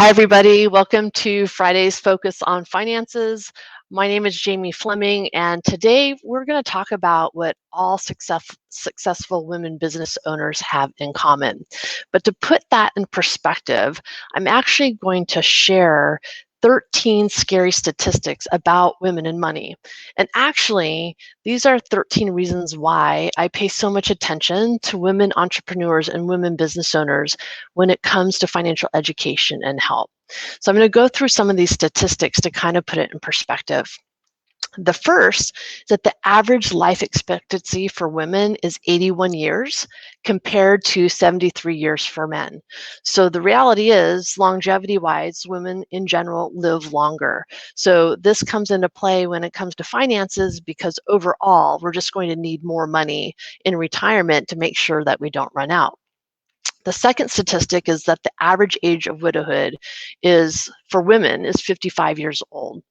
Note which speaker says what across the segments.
Speaker 1: Hi, everybody. Welcome to Friday's Focus on Finances. My name is Jamie Fleming, and today we're going to talk about what all successful women business owners have in common. But to put that in perspective, I'm actually going to share 13 scary statistics about women and money. And actually, these are 13 reasons why I pay so much attention to women entrepreneurs and women business owners when it comes to financial education and help. So I'm going to go through some of these statistics to kind of put it in perspective. The first is that the average life expectancy for women is 81 years compared to 73 years for men. So the reality is, longevity-wise, women in general live longer. So this comes into play when it comes to finances because overall, we're just going to need more money in retirement to make sure that we don't run out. The second statistic is that the average age of widowhood is, for women, is 55 years old.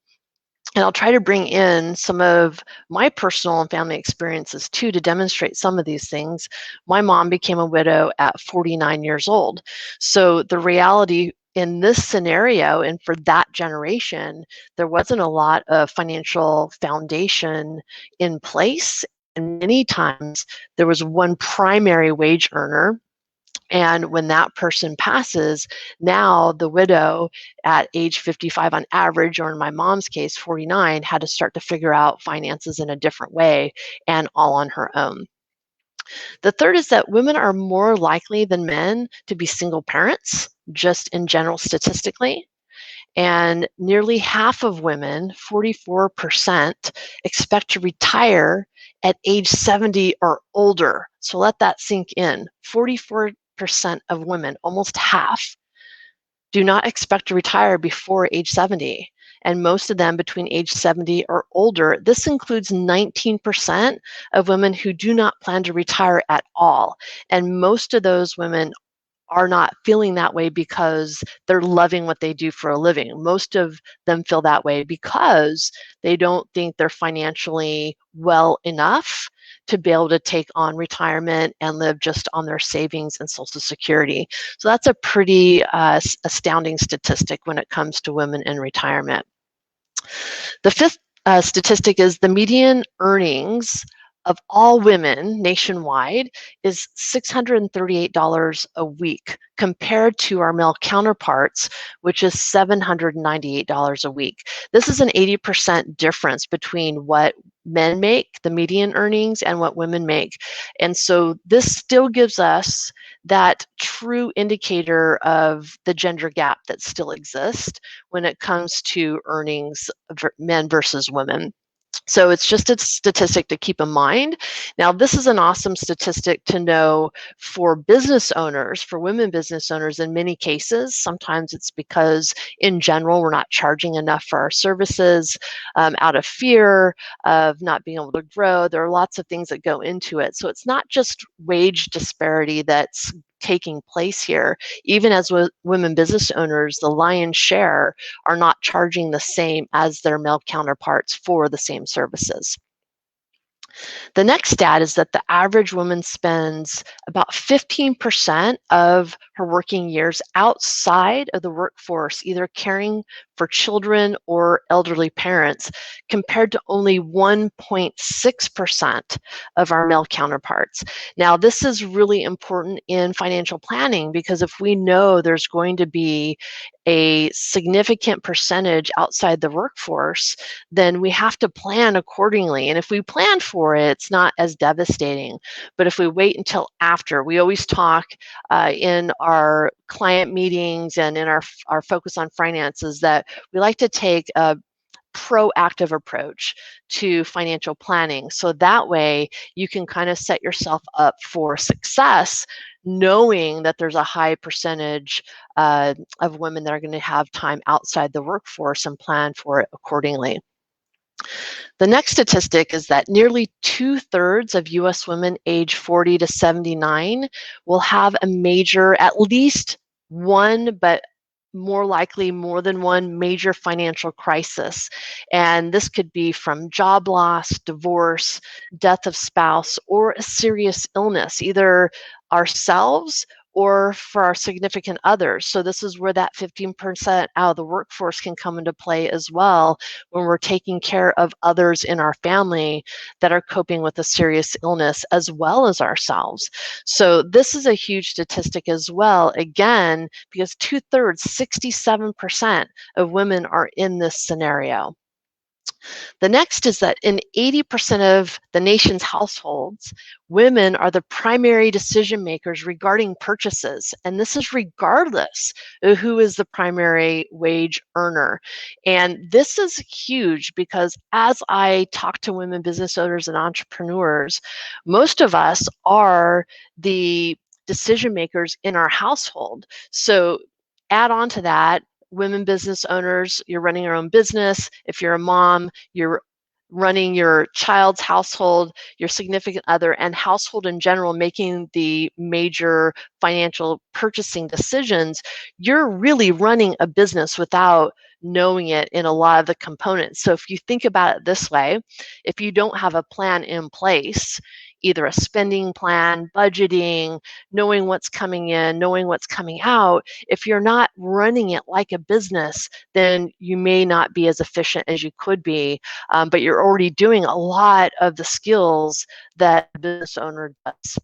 Speaker 1: And I'll try to bring in some of my personal and family experiences too to demonstrate some of these things. My mom became a widow at 49 years old. So the reality in this scenario and for that generation, there wasn't a lot of financial foundation in place. And many times there was one primary wage earner. And when that person passes, now the widow at age 55 on average, or in my mom's case, 49, had to start to figure out finances in a different way and all on her own. The third is that women are more likely than men to be single parents, just in general statistically. And nearly half of women, 44%, expect to retire at age 70 or older. So let that sink in. 44% of women, almost half, do not expect to retire before age 70. And most of them between age 70 or older. This includes 19% of women who do not plan to retire at all. And most of those women are not feeling that way because they're loving what they do for a living. Most of them feel that way because they don't think they're financially well enough to be able to take on retirement and live just on their savings and Social Security. So that's a pretty astounding statistic when it comes to women in retirement. The fifth statistic is the median earnings of all women nationwide is $638 a week compared to our male counterparts, which is $798 a week. This is an 80% difference between what men make, the median earnings, and what women make. And so this still gives us that true indicator of the gender gap that still exists when it comes to earnings of men versus women. So it's just a statistic to keep in mind. Now, this is an awesome statistic to know for business owners, for women business owners in many cases. Sometimes it's because in general, we're not charging enough for our services out of fear of not being able to grow. There are lots of things that go into it. So it's not just wage disparity that's taking place here. Even as women business owners, the lion's share are not charging the same as their male counterparts for the same services. The next stat is that the average woman spends about 15% of her working years outside of the workforce, either caring for children or elderly parents, compared to only 1.6% of our male counterparts. Now, this is really important in financial planning because if we know there's going to be a significant percentage outside the workforce, then we have to plan accordingly. And if we plan for it, it's not as devastating. But if we wait until after, we always talk in our client meetings and in our focus on finances that we like to take a proactive approach to financial planning. So that way you can kind of set yourself up for success, knowing that there's a high percentage of women that are going to have time outside the workforce and plan for it accordingly. The next statistic is that nearly 2/3 of US women age 40 to 79 will have a major, at least one, but more likely more than one major financial crisis. And this could be from job loss, divorce, death of spouse, or a serious illness, either ourselves or for our significant others. So this is where that 15% out of the workforce can come into play as well, when we're taking care of others in our family that are coping with a serious illness as well as ourselves. So this is a huge statistic as well, again, because 2/3, 67% of women are in this scenario. The next is that in 80% of the nation's households, women are the primary decision makers regarding purchases. And this is regardless of who is the primary wage earner. And this is huge because as I talk to women business owners and entrepreneurs, most of us are the decision makers in our household. So add on to that, women business owners, you're running your own business. If you're a mom, you're running your child's household, your significant other, and household in general, making the major financial purchasing decisions, you're really running a business without knowing it in a lot of the components. So if you think about it this way, if you don't have a plan in place, either a spending plan, budgeting, knowing what's coming in, knowing what's coming out, if you're not running it like a business, then you may not be as efficient as you could be, but you're already doing a lot of the skills that a business owner does.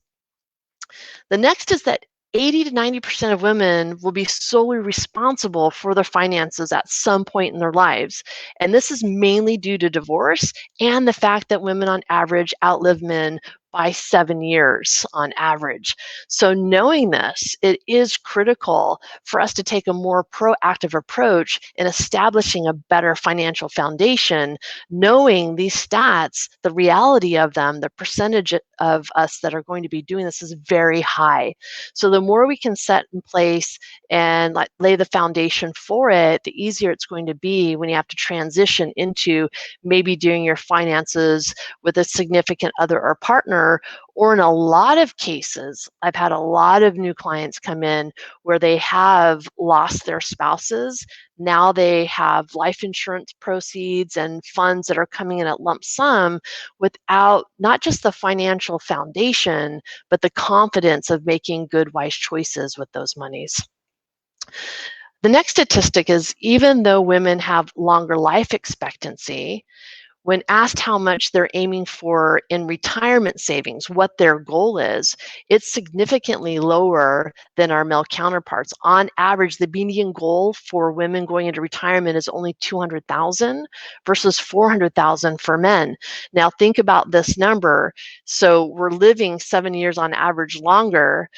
Speaker 1: The next is that 80 to 90% of women will be solely responsible for their finances at some point in their lives. And this is mainly due to divorce and the fact that women on average outlive men by 7 years on average. So knowing this, it is critical for us to take a more proactive approach in establishing a better financial foundation, knowing these stats, the reality of them, the percentage of us that are going to be doing this is very high. So the more we can set in place and lay the foundation for it, the easier it's going to be when you have to transition into maybe doing your finances with a significant other or partner. Or in a lot of cases, I've had a lot of new clients come in where they have lost their spouses. Now they have life insurance proceeds and funds that are coming in at lump sum without not just the financial foundation, but the confidence of making good, wise choices with those monies. The next statistic is even though women have longer life expectancy, when asked how much they're aiming for in retirement savings, what their goal is, it's significantly lower than our male counterparts. On average, the median goal for women going into retirement is only 200,000 versus 400,000 for men. Now think about this number. So we're living 7 years on average longer,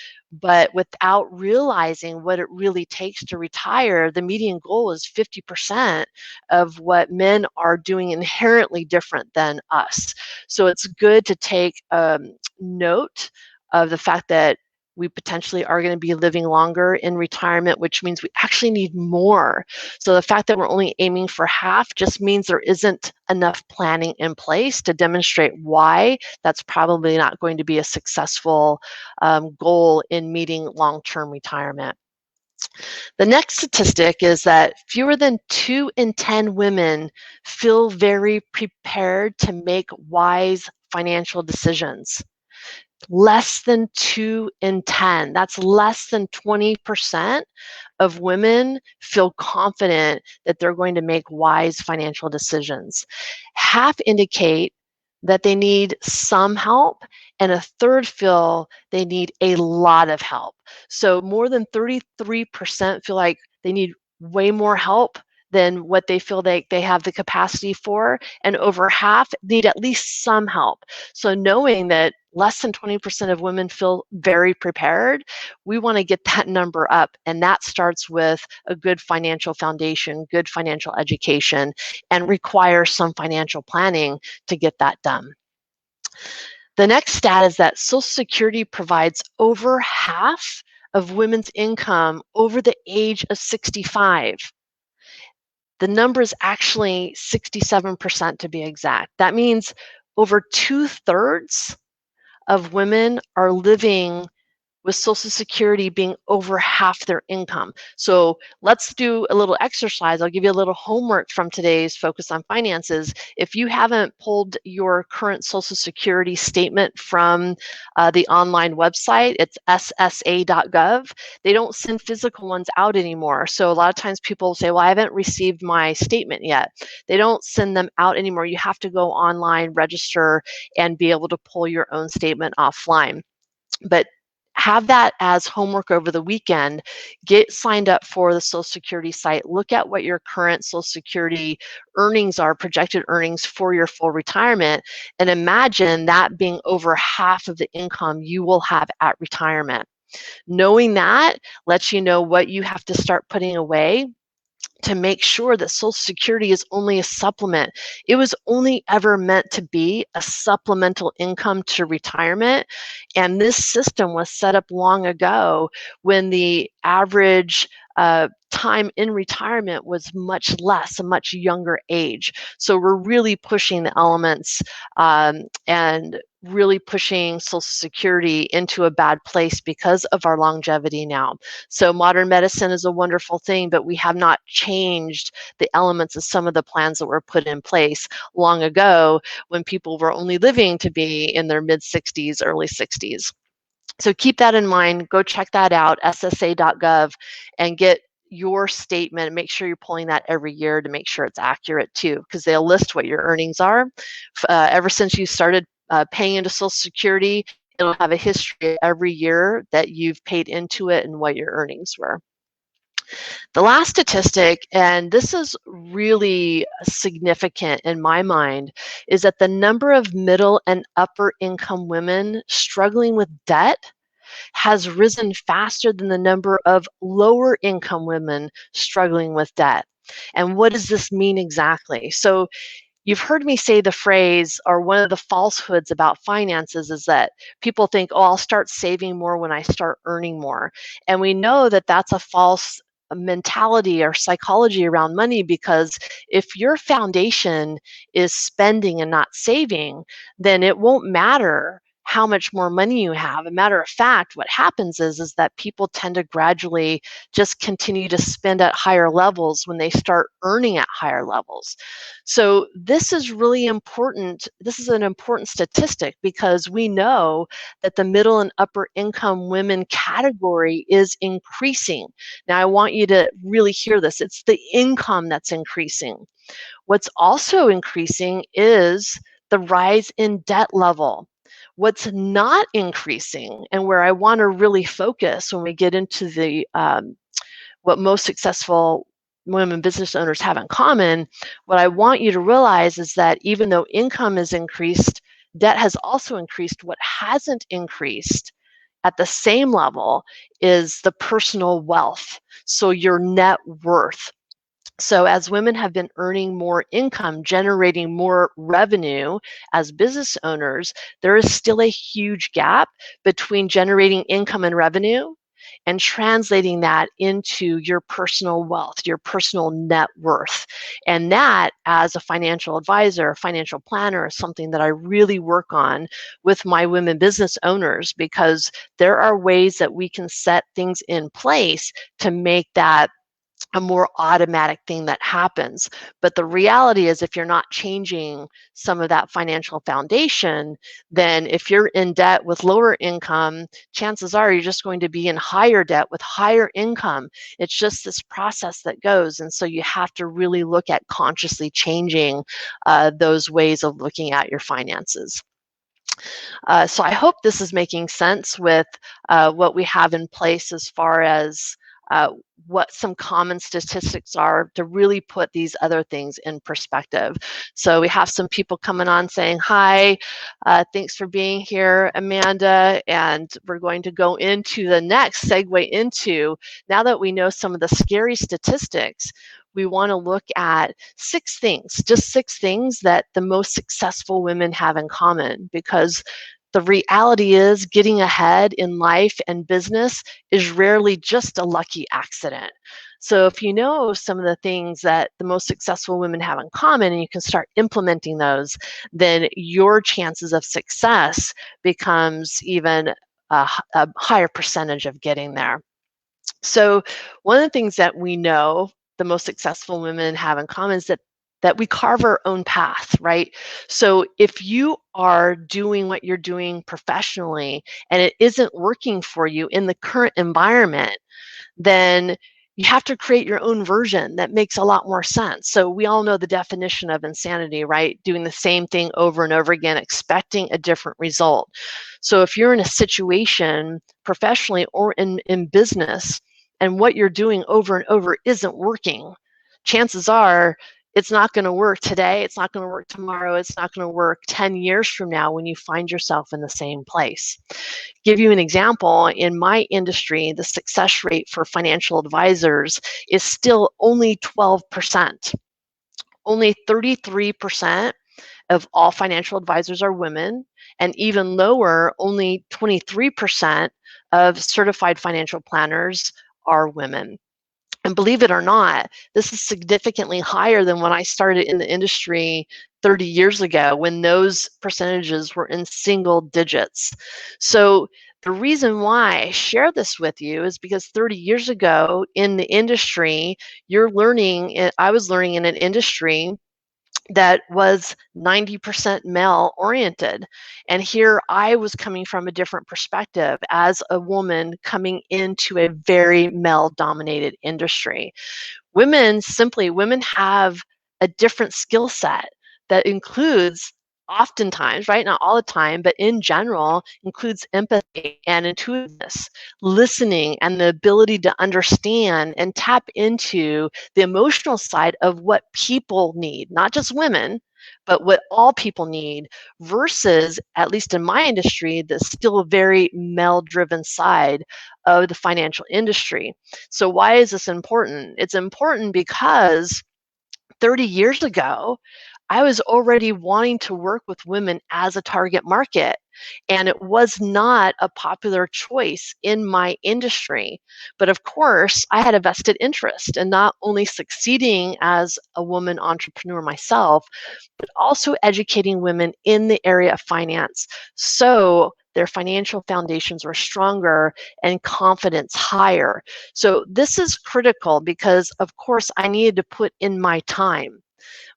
Speaker 1: but without realizing what it really takes to retire, the median goal is 50% of what men are doing inherently different than us. So it's good to take note of the fact that we potentially are going to be living longer in retirement, which means we actually need more. So the fact that we're only aiming for half just means there isn't enough planning in place to demonstrate why that's probably not going to be a successful goal in meeting long-term retirement. The next statistic is that fewer than 2 in 10 women feel very prepared to make wise financial decisions. Less than 2 in 10. That's less than 20% of women feel confident that they're going to make wise financial decisions. Half indicate that they need some help, and a third feel they need a lot of help. So more than 33% feel like they need way more help than what they feel they have the capacity for, and over half need at least some help. So knowing that less than 20% of women feel very prepared, we want to get that number up, and that starts with a good financial foundation, good financial education, and requires some financial planning to get that done. The next stat is that Social Security provides over half of women's income over the age of 65. The number is actually 67% to be exact. That means over 2/3 of women are living with Social Security being over half their income. So let's do a little exercise. I'll give you a little homework from today's Focus on Finances. If you haven't pulled your current Social Security statement from the online website, it's ssa.gov. They don't send physical ones out anymore. So a lot of times people say, well, I haven't received my statement yet. They don't send them out anymore. You have to go online, register, and be able to pull your own statement offline. But have that as homework over the weekend. Get signed up for the Social Security site. Look at what your current Social Security earnings are, projected earnings for your full retirement, and imagine that being over half of the income you will have at retirement. Knowing that lets you know what you have to start putting away to make sure that Social Security is only a supplement. It was only ever meant to be a supplemental income to retirement. And this system was set up long ago when the average time in retirement was much less, a much younger age. So we're really pushing the elements and really pushing Social Security into a bad place because of our longevity now. So modern medicine is a wonderful thing, but we have not changed the elements of some of the plans that were put in place long ago when people were only living to be in their mid-60s, early 60s. So keep that in mind. Go check that out, ssa.gov, and get your statement. Make sure you're pulling that every year to make sure it's accurate too, because they'll list what your earnings are. Ever since you started paying into Social Security, it'll have a history every year that you've paid into it and what your earnings were. The last statistic, and this is really significant in my mind, is that the number of middle and upper income women struggling with debt has risen faster than the number of lower income women struggling with debt. And what does this mean exactly? So you've heard me say the phrase, or one of the falsehoods about finances is that people think, oh, I'll start saving more when I start earning more. And we know that that's a false mentality or psychology around money, because if your foundation is spending and not saving, then it won't matter how much more money you have. A matter of fact, what happens is that people tend to gradually just continue to spend at higher levels when they start earning at higher levels. So this is really important. This is an important statistic because we know that the middle and upper income women category is increasing. Now, I want you to really hear this. It's the income that's increasing. What's also increasing is the rise in debt level. What's not increasing, and where I want to really focus when we get into the what most successful women business owners have in common, what I want you to realize is that even though income has increased, debt has also increased. What hasn't increased at the same level is the personal wealth, so your net worth. So as women have been earning more income, generating more revenue as business owners, there is still a huge gap between generating income and revenue and translating that into your personal wealth, your personal net worth. And that, as a financial advisor, a financial planner, is something that I really work on with my women business owners, because there are ways that we can set things in place to make that a more automatic thing that happens. But the reality is, if you're not changing some of that financial foundation, then if you're in debt with lower income, chances are you're just going to be in higher debt with higher income. It's just this process that goes. And so you have to really look at consciously changing those ways of looking at your finances. So I hope this is making sense with what we have in place as far as what some common statistics are to really put these other things in perspective. So we have some people coming on saying, hi, thanks for being here, Amanda. And we're going to go into the next segue into, now that we know some of the scary statistics, we want to look at 6 things, just 6 things that the most successful women have in common, because the reality is getting ahead in life and business is rarely just a lucky accident. So if you know some of the things that the most successful women have in common and you can start implementing those, then your chances of success becomes even a higher percentage of getting there. So one of the things that we know the most successful women have in common is that we carve our own path, right? So if you are doing what you're doing professionally and it isn't working for you in the current environment, then you have to create your own version that makes a lot more sense. So we all know the definition of insanity, right? Doing the same thing over and over again, expecting a different result. So if you're in a situation professionally or in business and what you're doing over and over isn't working, chances are it's not going to work today, it's not going to work tomorrow, it's not going to work 10 years from now when you find yourself in the same place. Give you an example, in my industry, the success rate for financial advisors is still only 12%. Only 33% of all financial advisors are women, and even lower, only 23% of certified financial planners are women. And believe it or not, this is significantly higher than when I started in the industry 30 years ago, when those percentages were in single digits. So the reason why I share this with you is because 30 years ago in the industry, I was learning in an industry that was 90% male oriented. And here I was coming from a different perspective as a woman coming into a very male dominated industry. Women have a different skill set that includes, oftentimes, right, not all the time, but in general, includes empathy and intuitiveness, listening, and the ability to understand and tap into the emotional side of what people need, not just women, but what all people need, versus, at least in my industry, the still very male driven side of the financial industry. So why is this important? It's important because 30 years ago, I was already wanting to work with women as a target market, and it was not a popular choice in my industry. But of course, I had a vested interest in not only succeeding as a woman entrepreneur myself, but also educating women in the area of finance so their financial foundations were stronger and confidence higher. So this is critical because, of course, I needed to put in my time,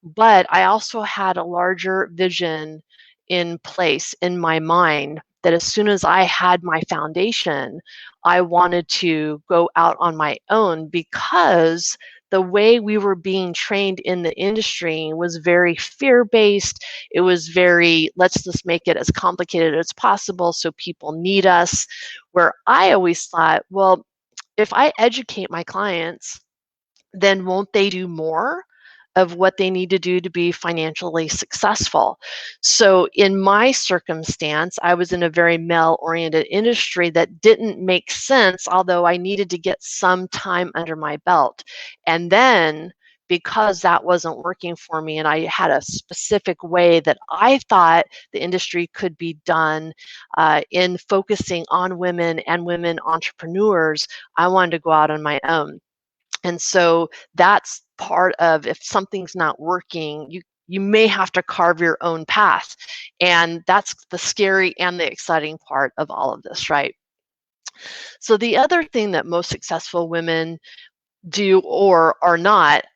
Speaker 1: but I also had a larger vision in place in my mind that as soon as I had my foundation, I wanted to go out on my own, because the way we were being trained in the industry was very fear-based. It was very, let's just make it as complicated as possible so people need us. Where I always thought, well, if I educate my clients, then won't they do more of what they need to do to be financially successful? So in my circumstance, I was in a very male-oriented industry that didn't make sense, although I needed to get some time under my belt. And then, because that wasn't working for me and I had a specific way that I thought the industry could be done in focusing on women and women entrepreneurs, I wanted to go out on my own. And so that's part of, if something's not working, you may have to carve your own path. And that's the scary and the exciting part of all of this, right? So the other thing that most successful women do or are not,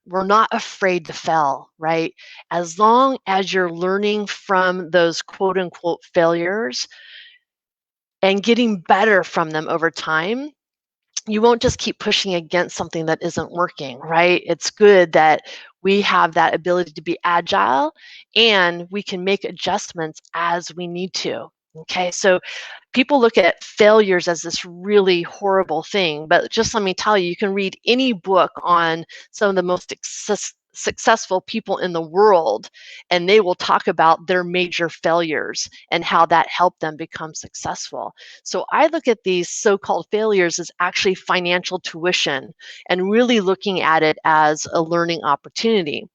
Speaker 1: we're not afraid to fail, right? As long as you're learning from those quote unquote failures and getting better from them over time, you won't just keep pushing against something that isn't working, right? It's good that we have that ability to be agile and we can make adjustments as we need to. Okay, so people look at failures as this really horrible thing, but just let me tell you, you can read any book on some of the most successful people in the world, and they will talk about their major failures and how that helped them become successful. So I look at these so-called failures as actually financial tuition and really looking at it as a learning opportunity.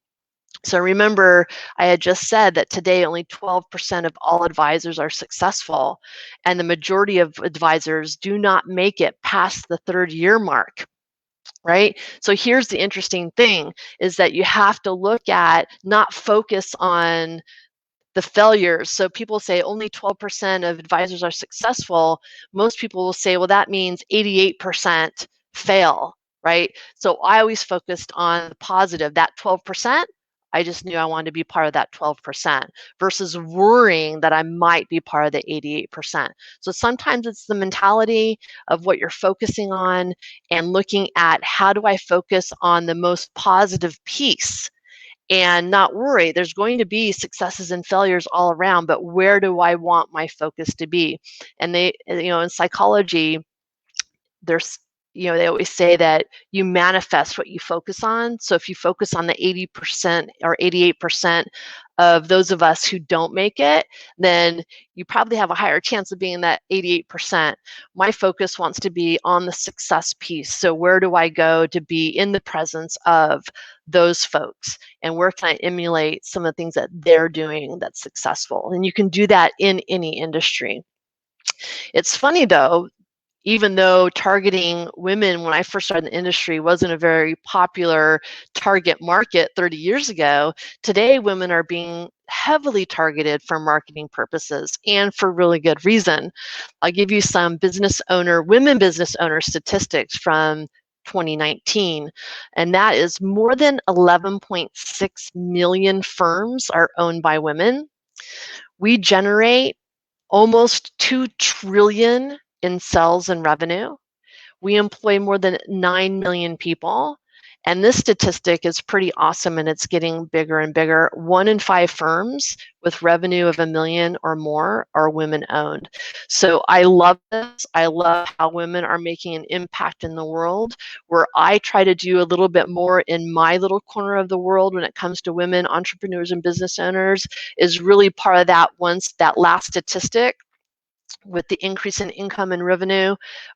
Speaker 1: So remember, I had just said that today only 12% of all advisors are successful, and the majority of advisors do not make it past the third year mark, right? So here's the interesting thing, is that you have to look at, not focus on the failures. So people say only 12% of advisors are successful. Most people will say, well, that means 88% fail, right? So I always focused on the positive, that 12%. I just knew I wanted to be part of that 12% versus worrying that I might be part of the 88%. So sometimes it's the mentality of what you're focusing on and looking at how do I focus on the most positive piece and not worry. There's going to be successes and failures all around, but where do I want my focus to be? And in psychology, there's they always say that you manifest what you focus on. So if you focus on the 80% or 88% of those of us who don't make it, then you probably have a higher chance of being that 88%. My focus wants to be on the success piece. So where do I go to be in the presence of those folks, and where can I emulate some of the things that they're doing that's successful? And you can do that in any industry. It's funny though, even though targeting women when I first started in the industry wasn't a very popular target market 30 years ago, today women are being heavily targeted for marketing purposes and for really good reason. I'll give you some women business owner statistics from 2019, and that is more than 11.6 million firms are owned by women. We generate almost 2 trillion in sales and revenue. We employ more than 9 million people. And this statistic is pretty awesome, and it's getting bigger and bigger. 1 in 5 firms with revenue of $1 million or more are women owned. So I love this. I love how women are making an impact in the world. Where I try to do a little bit more in my little corner of the world when it comes to women entrepreneurs and business owners is really part of that last statistic with the increase in income and revenue,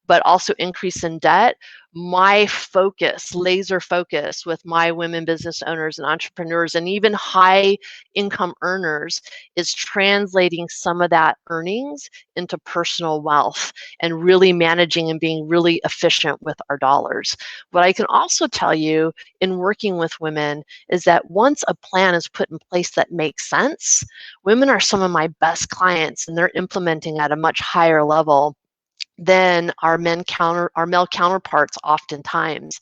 Speaker 1: but also increase in debt. My focus, laser focus with my women business owners and entrepreneurs and even high income earners is translating some of that earnings into personal wealth and really managing and being really efficient with our dollars. What I can also tell you in working with women is that once a plan is put in place that makes sense, women are some of my best clients, and they're implementing at a much higher level than our male counterparts oftentimes.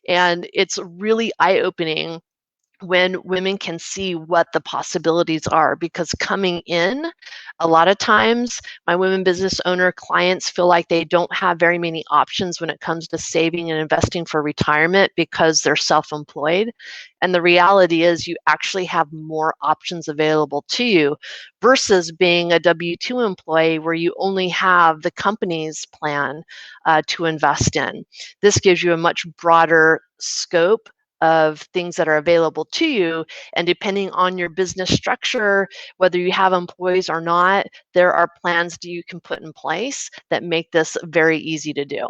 Speaker 1: And it's really eye-opening when women can see what the possibilities are, because coming in, a lot of times my women business owner clients feel like they don't have very many options when it comes to saving and investing for retirement because they're self-employed. And the reality is you actually have more options available to you versus being a W-2 employee where you only have the company's plan to invest in. This gives you a much broader scope of things that are available to you. And depending on your business structure, whether you have employees or not, there are plans that you can put in place that make this very easy to do.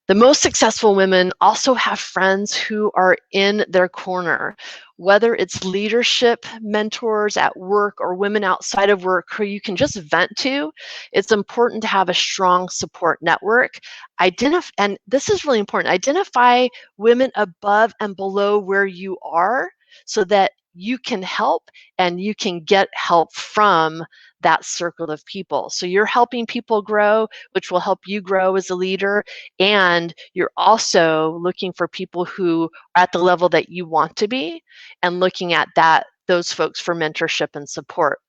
Speaker 1: The most successful women also have friends who are in their corner, whether it's leadership mentors at work or women outside of work who you can just vent to. It's important to have a strong support network. And this is really important, identify women above and below where you are so that you can help and you can get help from that circle of people. So you're helping people grow, which will help you grow as a leader. And you're also looking for people who are at the level that you want to be and looking at those folks for mentorship and support.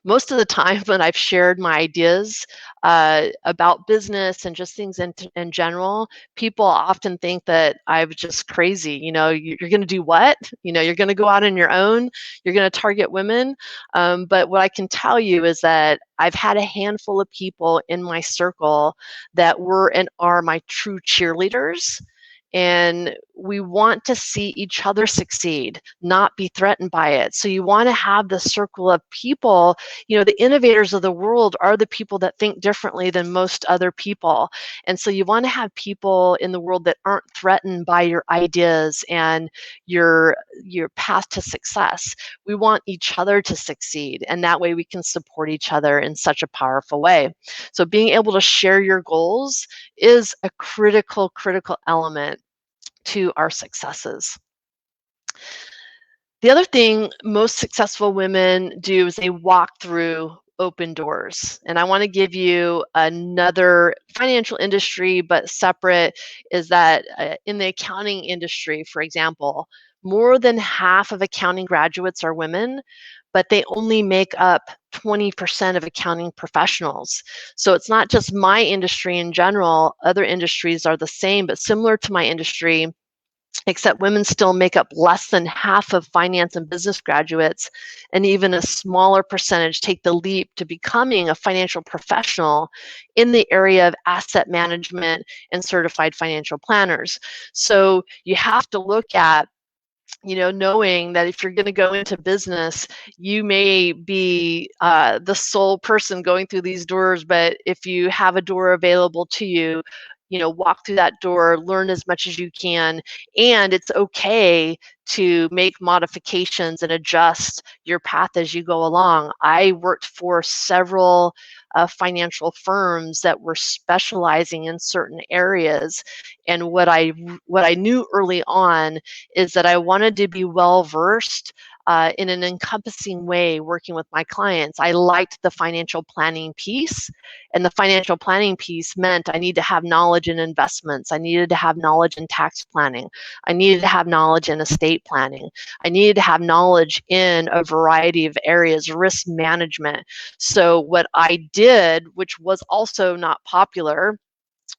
Speaker 1: Most of the time when I've shared my ideas about business and just things in general, people often think that I'm just crazy. You're going to do what? You're going to go out on your own. You're going to target women. But what I can tell you is that I've had a handful of people in my circle that were and are my true cheerleaders. And we want to see each other succeed, not be threatened by it. So you want to have the circle of people. The innovators of the world are the people that think differently than most other people. And so you want to have people in the world that aren't threatened by your ideas and your path to success. We want each other to succeed, and that way we can support each other in such a powerful way. So being able to share your goals is a critical element to our successes. The other thing most successful women do is they walk through open doors. And I want to give you another financial industry, but separate, is that in the accounting industry, for example, more than half of accounting graduates are women, but they only make up 20% of accounting professionals. So it's not just my industry in general, other industries are the same, but similar to my industry, except women still make up less than half of finance and business graduates, and even a smaller percentage take the leap to becoming a financial professional in the area of asset management and certified financial planners. So you have to look at, knowing that if you're going to go into business, you may be the sole person going through these doors, but if you have a door available to you, walk through that door, learn as much as you can, and it's okay to make modifications and adjust your path as you go along. I worked for several financial firms that were specializing in certain areas, and what I knew early on is that I wanted to be well versed in an encompassing way working with my clients. I liked the financial planning piece, and the financial planning piece meant I need to have knowledge in investments. I needed to have knowledge in tax planning. I needed to have knowledge in estate planning. I needed to have knowledge in a variety of areas, risk management. So what I did, which was also not popular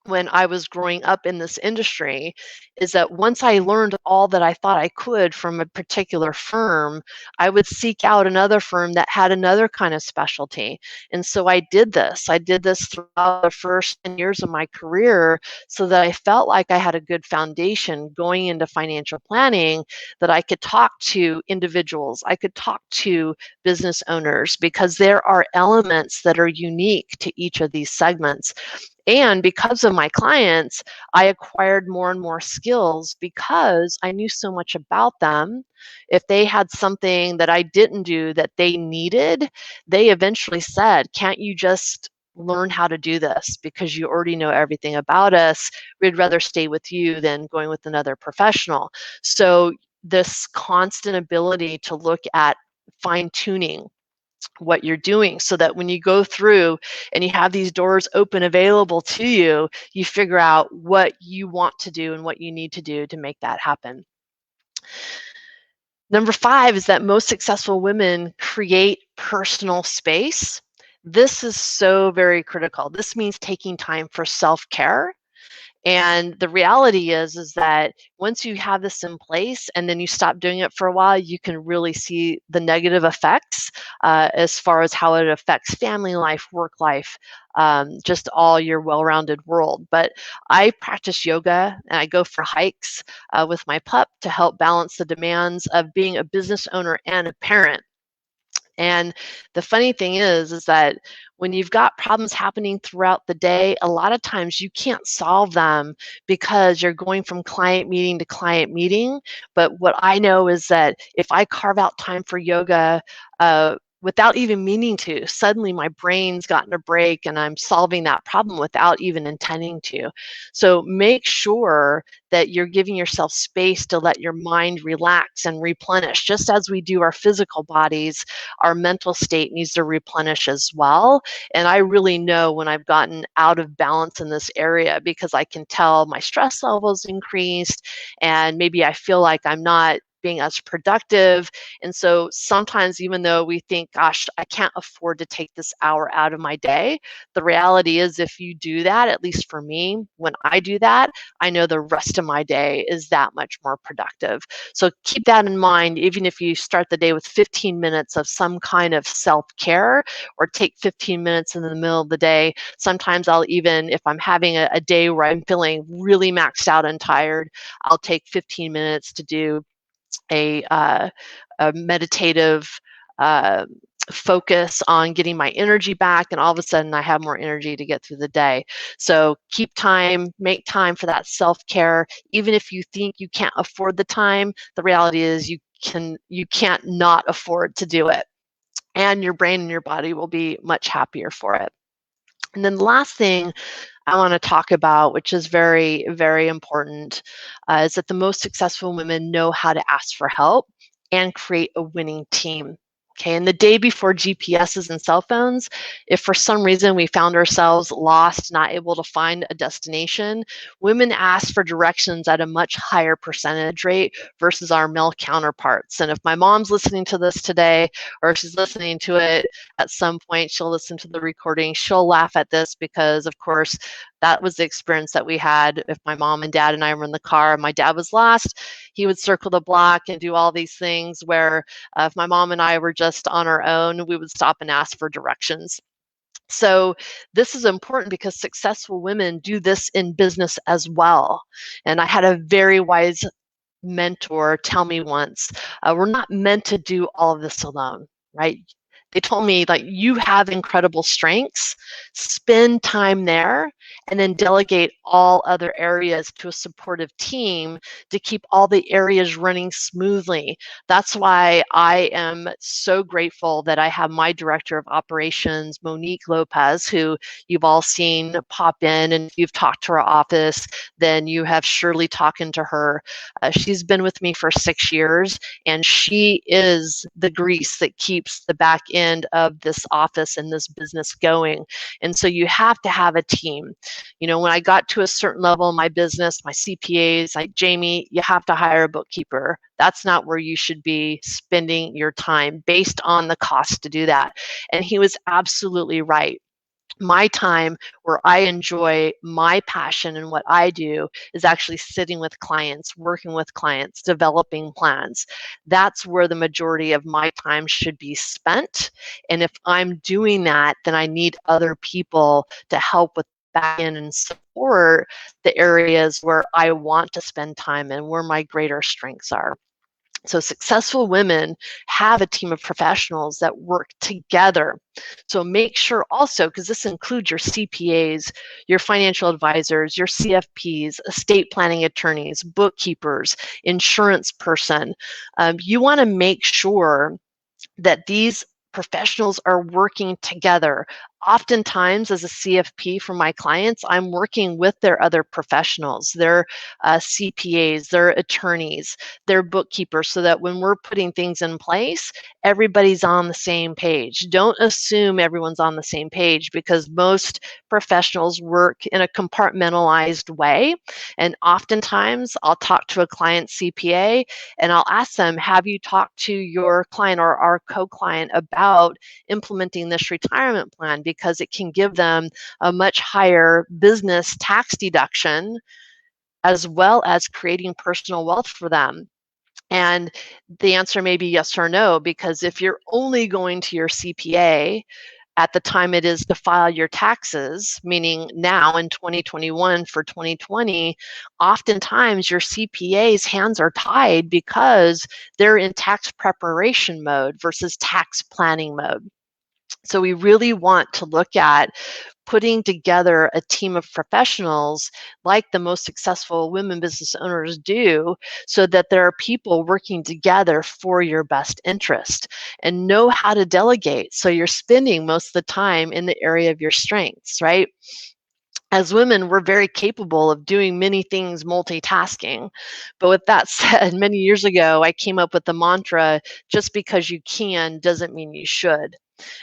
Speaker 1: when I was growing up in this industry, is that once I learned all that I thought I could from a particular firm, I would seek out another firm that had another kind of specialty. And so I did this. I did this throughout the first 10 years of my career so that I felt like I had a good foundation going into financial planning, that I could talk to individuals, I could talk to business owners, because there are elements that are unique to each of these segments. And because of my clients, I acquired more and more skills because I knew so much about them. If they had something that I didn't do that they needed, they eventually said, "Can't you just learn how to do this? Because you already know everything about us. We'd rather stay with you than going with another professional." So, this constant ability to look at fine tuning what you're doing, so that when you go through and you have these doors open available to you, you figure out what you want to do and what you need to do to make that happen. Number 5 is that most successful women create personal space. This is so very critical. This means taking time for self-care. And the reality is that once you have this in place and then you stop doing it for a while, you can really see the negative effects as far as how it affects family life, work life, just all your well-rounded world. But I practice yoga and I go for hikes with my pup to help balance the demands of being a business owner and a parent. And the funny thing is that when you've got problems happening throughout the day, a lot of times you can't solve them because you're going from client meeting to client meeting. But what I know is that if I carve out time for yoga, without even meaning to, suddenly my brain's gotten a break and I'm solving that problem without even intending to. So make sure that you're giving yourself space to let your mind relax and replenish. Just as we do our physical bodies, our mental state needs to replenish as well. And I really know when I've gotten out of balance in this area, because I can tell my stress levels increased and maybe I feel like I'm not being as productive. And so sometimes, even though we think, gosh, I can't afford to take this hour out of my day, the reality is if you do that, at least for me, when I do that, I know the rest of my day is that much more productive. So keep that in mind, even if you start the day with 15 minutes of some kind of self-care, or take 15 minutes in the middle of the day. Sometimes I'll even, if I'm having a day where I'm feeling really maxed out and tired, I'll take 15 minutes to do a meditative uh, focus on getting my energy back, and all of a sudden I have more energy to get through the day. So keep time, make time for that self-care. Even if you think you can't afford the time, the reality is you can't not afford to do it, and your brain and your body will be much happier for it. And then the last thing I want to talk about, which is very, very important, is that the most successful women know how to ask for help. and create a winning team. Okay, and the day before GPSs and cell phones, if for some reason we found ourselves lost, not able to find a destination, women asked for directions at a much higher percentage rate versus our male counterparts. And if my mom's listening to this today, or if she's listening to it at some point, she'll listen to the recording, she'll laugh at this because, of course, that was the experience that we had. If my mom and dad and I were in the car and my dad was lost, he would circle the block and do all these things where if my mom and I were just on our own, we would stop and ask for directions. So this is important because successful women do this in business as well. And I had a very wise mentor tell me once, we're not meant to do all of this alone, right? They told me, like, you have incredible strengths, spend time there, and then delegate all other areas to a supportive team to keep all the areas running smoothly. That's why I am so grateful that I have my director of operations, Monique Lopez, who you've all seen pop in, and if you've talked to her office, then you have surely talked to her. She's been with me for 6 years, and she is the grease that keeps the back end of this office and this business going. And so you have to have a team. You know, when I got to a certain level in my business, my CPAs, like, Jamie, you have to hire a bookkeeper. That's not where you should be spending your time based on the cost to do that. And he was absolutely right. My time where I enjoy my passion and what I do is actually sitting with clients, working with clients, developing plans. That's where the majority of my time should be spent. And if I'm doing that, then I need other people to help with back end and support the areas where I want to spend time and where my greater strengths are. So successful women have a team of professionals that work together. So make sure also, because this includes your CPAs, your financial advisors, your CFPs, estate planning attorneys, bookkeepers, insurance person, you want to make sure that these professionals are working together. Oftentimes, as a CFP for my clients, I'm working with their other professionals, their CPAs, their attorneys, their bookkeepers, so that when we're putting things in place, everybody's on the same page. Don't assume everyone's on the same page, because most professionals work in a compartmentalized way. And oftentimes, I'll talk to a client CPA and I'll ask them, have you talked to your client or our co-client about implementing this retirement plan? Because it can give them a much higher business tax deduction, as well as creating personal wealth for them. And the answer may be yes or no, because if you're only going to your CPA at the time it is to file your taxes, meaning now in 2021 for 2020, oftentimes your CPA's hands are tied because they're in tax preparation mode versus tax planning mode. So we really want to look at putting together a team of professionals like the most successful women business owners do, so that there are people working together for your best interest, and know how to delegate. So you're spending most of the time in the area of your strengths, right? As women, we're very capable of doing many things multitasking. But with that said, many years ago, I came up with the mantra, just because you can doesn't mean you should.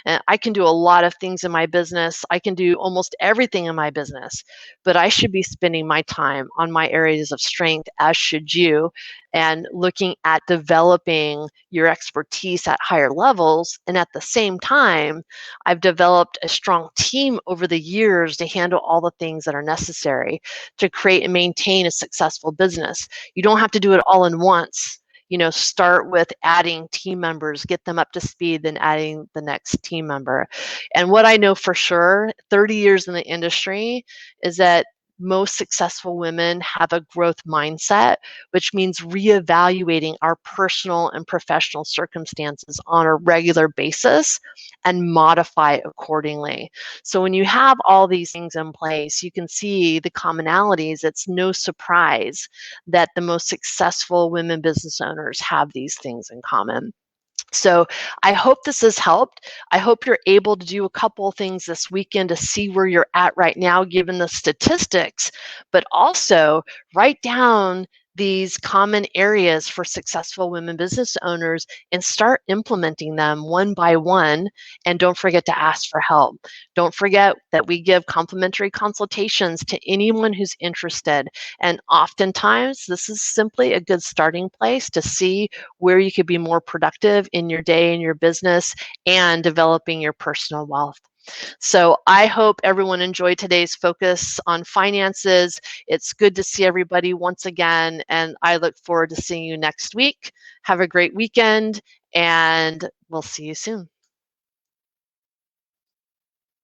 Speaker 1: And I can do a lot of things in my business. I can do almost everything in my business, but I should be spending my time on my areas of strength, as should you, and looking at developing your expertise at higher levels. And at the same time, I've developed a strong team over the years to handle all the things that are necessary to create and maintain a successful business. You don't have to do it all in once. You know, start with adding team members, get them up to speed, then adding the next team member. And what I know for sure, 30 years in the industry, is that most successful women have a growth mindset, which means reevaluating our personal and professional circumstances on a regular basis and modify accordingly. So when you have all these things in place, you can see the commonalities. It's no surprise that the most successful women business owners have these things in common. So I hope this has helped. I hope you're able to do a couple of things this weekend to see where you're at right now, given the statistics, but also write down these common areas for successful women business owners and start implementing them one by one. And don't forget to ask for help. Don't forget that we give complimentary consultations to anyone who's interested. And oftentimes, this is simply a good starting place to see where you could be more productive in your day and your business and developing your personal wealth. So I hope everyone enjoyed today's focus on finances. It's good to see everybody once again, and I look forward to seeing you next week. Have a great weekend, and we'll see you soon.